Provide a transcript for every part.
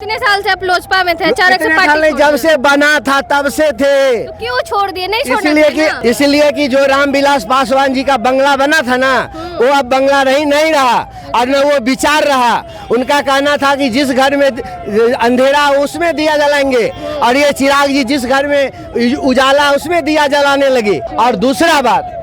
कितने साल से आप लोजपा में थे? अचानक से साल नहीं, जब से बना था तब से थे। तो क्यों छोड़ दिए? नहीं छोड़ना इसलिए कि जो रामविलास पासवान जी का बंगला बना था ना, वो अब बंगला नहीं रहा और न वो विचार रहा। उनका कहना था कि जिस घर में अंधेरा उसमें दिया जलाएंगे, और ये चिराग जी जिस घर में उजाला उसमें दिया जलाने लगे। और दूसरा बात,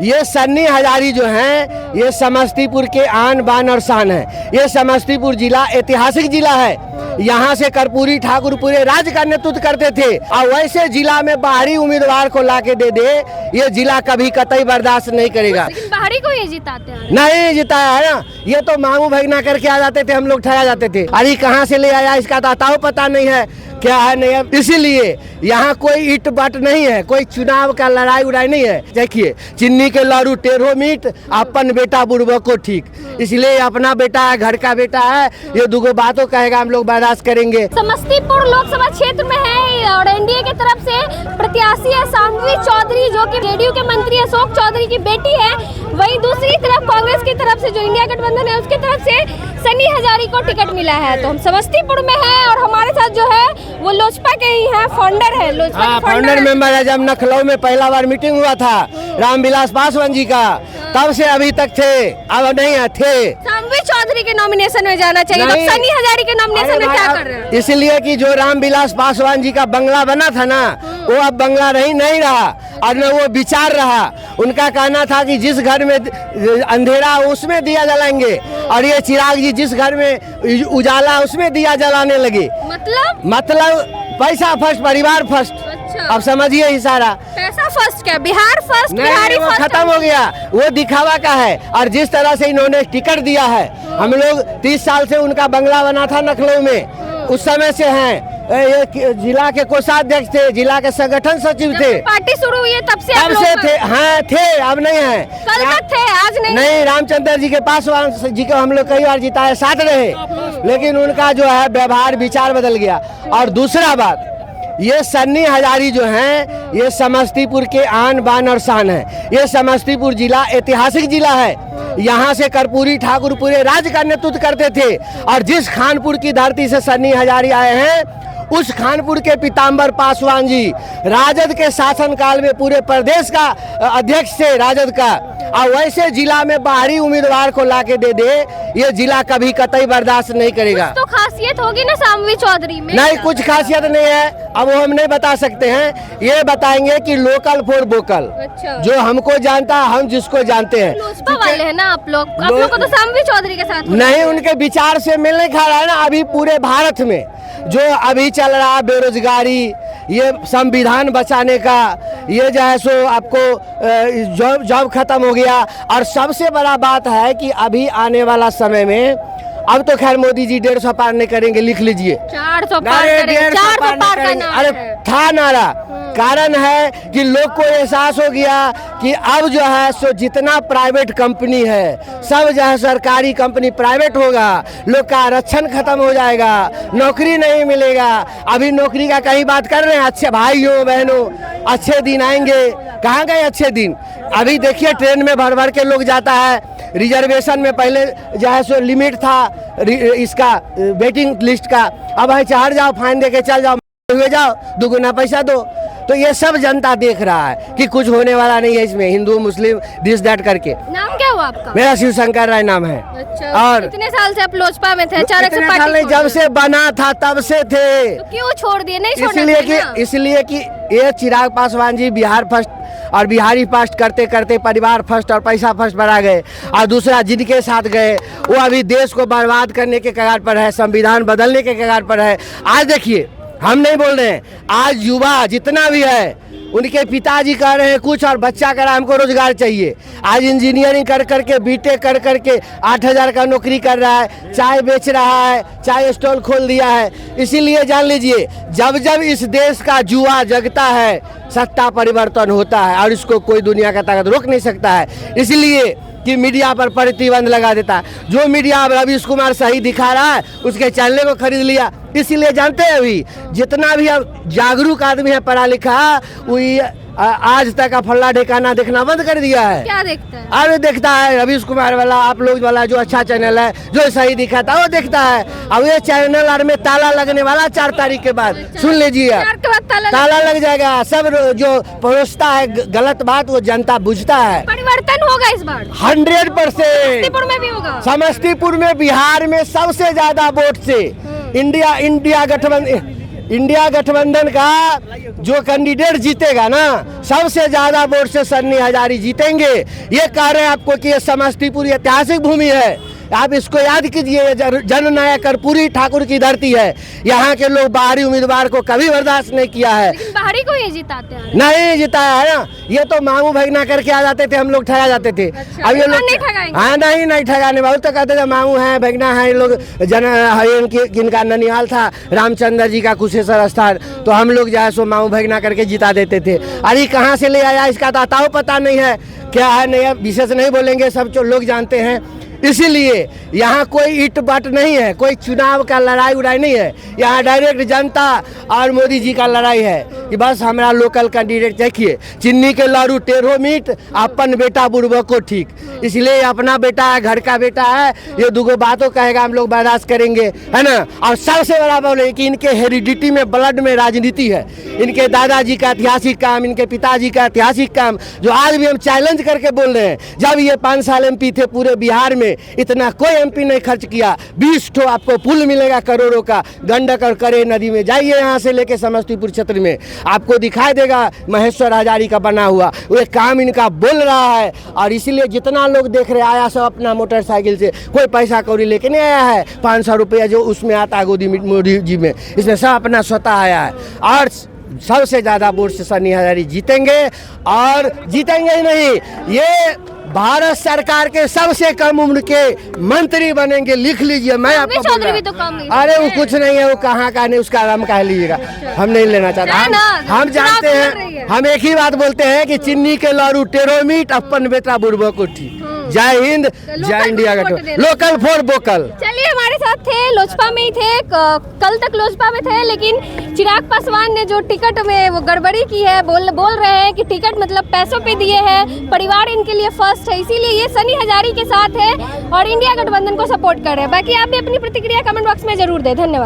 ये सन्नी हजारी जो हैं, ये समस्तीपुर के आन बान और शान है। ये समस्तीपुर जिला ऐतिहासिक जिला है। यहाँ से कर्पूरी ठाकुर पूरे राज्य का नेतृत्व करते थे, और वैसे जिला में बाहरी उम्मीदवार को लाके दे दे, ये जिला कभी कतई बर्दाश्त नहीं करेगा। लेकिन बाहरी को ये जिताते हैं? नहीं जिताया है ना, ये तो मांगू भगना करके आ जाते थे, हम लोग ठहरा जाते थे। अरे कहाँ से ले आया इसका दाताओ पता नहीं है, क्या है नहीं है। इसीलिए यहाँ कोई इट बट नहीं है, कोई चुनाव का लड़ाई उड़ाई नहीं है। देखिए, चिन्नी के लारू टेढ़ो मीट, अपन बेटा बुढ़बो को ठीक। इसलिए अपना बेटा है, घर का बेटा है, ये दुगो बातों कहेगा, हम लोग बर्दाश्त करेंगे। समस्तीपुर लोकसभा क्षेत्र में है और एनडीए की तरफ से प्रत्याशी है शांभवी चौधरी, जो कि जेडीयू के मंत्री अशोक चौधरी की बेटी है। वहीं दूसरी तरफ कांग्रेस की तरफ से जो इंडिया गठबंधन है, उसकी तरफ से सन्नी हजारी को टिकट मिला है। तो हम समस्तीपुर में हैं और हमारे साथ जो है वो लोजपा के ही हैं, फाउंडर है लोजपा। फाउंडर मेंबर है। जब लखनऊ में पहला बार मीटिंग हुआ था रामविलास पासवान जी का, तब से अभी तक थे, अब नहीं है, थे। शांभवी चौधरी के नॉमिनेशन में जाना चाहिए, तो सन्नी हजारी के नॉमिनेशन में क्या कर रहे हैं? इसलिए कि जो रामविलास पासवान जी का बंगला बना था ना, वो अब बंगला नहीं रहा और न वो विचार रहा। उनका कहना था कि जिस घर में अंधेरा उसमें दिया जलाएंगे, और ये चिराग जी जिस घर में उजाला उसमें दिया जलाने लगे। मतलब पैसा फर्स्ट, परिवार फर्स्ट। अच्छा। अब समझिए इशारा। पैसा फर्स्ट क्या, बिहार फर्स्ट, बिहारी वो फर्स्ट खत्म हो गया, वो दिखावा का है। और जिस तरह से इन्होंने टिकट दिया है, हम लोग 30 साल से उनका बंगला बना था लखनऊ में, उस समय से हैं। ये जिला के कोषाध्यक्ष थे, जिला के संगठन सचिव थे। पार्टी शुरू हुई है तब से थे, हाँ थे, अब नहीं है। कल तक थे, आज नहीं। रामचंद्र जी के पासवान जी को हम लोग कई बार जिताए, साथ रहे, लेकिन उनका जो है व्यवहार विचार बदल गया। और दूसरा बात, ये सन्नी हजारी जो हैं, ये समस्तीपुर के आन बान और शान है। ये समस्तीपुर जिला ऐतिहासिक जिला है। यहाँ से कर्पूरी ठाकुर पूरे राज्य का नेतृत्व करते थे, और जिस खानपुर की धरती से सन्नी हजारी आए हैं, उस खानपुर के पीताम्बर पासवान जी राजद के शासनकाल में पूरे प्रदेश का अध्यक्ष थे, राजद का। और वैसे जिला में बाहरी उम्मीदवार को लाके दे दे, ये जिला कभी कतई बर्दाश्त नहीं करेगा। तो खासियत होगी ना शांभवी चौधरी में? नहीं, कुछ खासियत नहीं है, अब वो हम नहीं बता सकते हैं। ये बताएंगे कि लोकल फॉर वोकल। अच्छा। जो हमको जानता है, हम जिसको जानते हैं। लोजपा वाले हैं ना आप लोग को तो शांभवी चौधरी के साथ नहीं, उनके विचार से मिल नहीं खा रहा है ना। अभी पूरे भारत में जो अभी चल रहा बेरोजगारी, ये संविधान बचाने का, ये जो है सो आपको जॉब खत्म हो गया। और सबसे बड़ा बात है कि अभी आने वाला समय में, अब तो खैर मोदी जी 150 पार नहीं करेंगे, लिख लीजिए 400 पार करेंगे। 400 पार का नारा अरे था नारा। कारण है कि लोग को एहसास हो गया कि अब जो है सो जितना प्राइवेट कंपनी है, सब जो है सरकारी कंपनी प्राइवेट होगा, लोग का आरक्षण खत्म हो जाएगा, नौकरी नहीं मिलेगा। अभी नौकरी का कहीं बात कर रहे हैं। अच्छे भाइयों बहनों, अच्छे दिन आएंगे, कहाँ गए अच्छे दिन? अभी देखिए, ट्रेन में भर भर के लोग जाता है। रिजर्वेशन में पहले जो है सो लिमिट था इसका, वेटिंग लिस्ट का, अब है चढ़ जाओ, फाइन दे के चल जाओ, हुए जाओ, दुगुना पैसा दो। तो ये सब जनता देख रहा है कि कुछ होने वाला नहीं है इसमें, हिंदू मुस्लिम दिस दैट करके। नाम क्या हुआ आपका? मेरा शिव शंकर राय नाम है। अच्छा। और कितने साल से आप लोजपा में थे? अचानक से पार्टी नहीं, जब से बना था तब से थे। तो क्यों छोड़ दिए? नहीं छोड़ना इसलिए कि ये चिराग पासवान जी बिहार फर्स्ट और बिहारी फर्स्ट करते करते परिवार फर्स्ट और पैसा फर्स्ट बना गए। और दूसरा, जिनके साथ गए वो अभी देश को बर्बाद करने के कगार पर है, संविधान बदलने के कगार पर है। आज देखिए, हम नहीं बोल रहे हैं, आज युवा जितना भी है, उनके पिताजी कह रहे हैं कुछ और बच्चा कह रहा है हमको रोजगार चाहिए। आज इंजीनियरिंग कर करके, बीटेक कर करके 8,000 का नौकरी कर रहा है, चाय बेच रहा है, चाय स्टॉल खोल दिया है। इसीलिए जान लीजिए, जब जब इस देश का जुआ जगता है, सत्ता परिवर्तन होता है, और इसको कोई दुनिया का ताकत रोक नहीं सकता है। इसलिए कि मीडिया पर प्रतिबंध लगा देता है। जो मीडिया अब रवीश कुमार सही दिखा रहा है, उसके चैनल को खरीद लिया। इसीलिए जानते हैं, अभी जितना भी अब जागरूक आदमी है, पढ़ा लिखा, वो आज तक अफल्ला ढेकाना देखना बंद कर दिया है। क्या देखता है? अरे देखता है रवीश कुमार वाला, आप लोग वाला जो अच्छा चैनल है, जो सही दिखाता है वो देखता है। अब ये चैनल और में ताला लगने वाला 4 तारीख के बाद, सुन लीजिए, 4 के बाद ताला लग जाएगा। सब जो परोसता है गलत बात वो जनता बुझता है। परिवर्तन होगा इस बार 100%। समस्तीपुर में भी होगा। समस्तीपुर में बिहार में सबसे ज्यादा वोट से इंडिया गठबंधन का जो कैंडिडेट जीतेगा ना, सबसे ज्यादा वोट से सन्नी हजारी जीतेंगे। ये कह रहे हैं आपको कि ये समस्तीपुर ऐतिहासिक भूमि है, आप इसको याद कीजिए। जननायक कर्पूरी ठाकुर की धरती है। यहाँ के लोग बाहरी उम्मीदवार को कभी बर्दाश्त नहीं किया है। लेकिन बाहरी को ये जिताते हैं। नहीं जिताया है ना, ये तो मामू भगना करके आ जाते थे, हम लोग ठगा जाते थे। अच्छा, अब ये लोग नहीं ठगाएंगे। हाँ नहीं ठगाने, बहुत तो कहते थे मामू है भगना है। ये लोग जिनका ननिहाल था रामचंद्र जी का कुशेश्वर स्थान, तो हम लोग जो है सो मामू भगना करके जिता देते थे। अरे कहाँ से ले आया इसका दाताओ पता नहीं है, क्या है नहीं, विशेष नहीं बोलेंगे, सब जो लोग जानते हैं। इसीलिए यहाँ कोई ईट बाट नहीं है, कोई चुनाव का लड़ाई उड़ाई नहीं है। यहाँ डायरेक्ट जनता और मोदी जी का लड़ाई है कि बस हमारा लोकल कैंडिडेट देखिए, चिन्नी के लारू टेढ़ो मीट, अपन बेटा बुढ़बो को ठीक। इसलिए अपना बेटा है, घर का बेटा है, ये दुगो बातों कहेगा हम लोग बर्दाश्त करेंगे, है ना। और सबसे बड़ा बोले कि इनके हेरिडिटी में, ब्लड में राजनीति है। इनके दादाजी का ऐतिहासिक काम, इनके पिताजी का ऐतिहासिक काम, जो आज भी हम चैलेंज करके बोल रहे हैं। जब ये 5 साल MP थे पूरे बिहार में, इतना कोई MP नहीं खर्च किया। 20 ठो आपको पुल मिलेगा करोड़ों का, गंडक और करे नदी में जाइए, यहाँ से लेके समस्तीपुर क्षेत्र में आपको दिखाई देगा महेश्वर हजारी का बना हुआ। वो काम इनका बोल रहा है। और इसीलिए जितना लोग देख रहे आया सब अपना मोटरसाइकिल से, कोई पैसा कौड़ी लेके नहीं आया है। 500 रुपया जो उसमें आता है मोदी जी में, इसमें सब अपना स्वतः आया है। और सबसे ज्यादा वोट से सन्नी हजारी जीतेंगे। और जीतेंगे ही नहीं, ये भारत सरकार के सबसे कम उम्र के मंत्री बनेंगे, लिख लीजिए। मैं आपको बोल रहा हूं। अरे वो कुछ नहीं है, वो कहाँ का नहीं, उसका नाम कह लीजिएगा, हम नहीं लेना चाहते। हम जानते हैं, हम एक ही बात बोलते हैं कि चिन्नी के लारू टेढ़ो मीट, अपन बेटा बुढ़बो को ठीक। जय हिंद, जय इंडिया गठबंधन, लोकल फॉर वोकल। चलिए, हमारे साथ थे, लोजपा में ही थे, कल तक लोजपा में थे, लेकिन चिराग पासवान ने जो टिकट में वो गड़बड़ी की है, बोल रहे हैं कि टिकट मतलब पैसों पे दिए हैं, परिवार इनके लिए फर्स्ट है, इसीलिए ये सनी हजारी के साथ है और इंडिया गठबंधन को सपोर्ट कर रहे हैं। बाकी आप भी अपनी प्रतिक्रिया कमेंट बॉक्स में जरूर दें। धन्यवाद।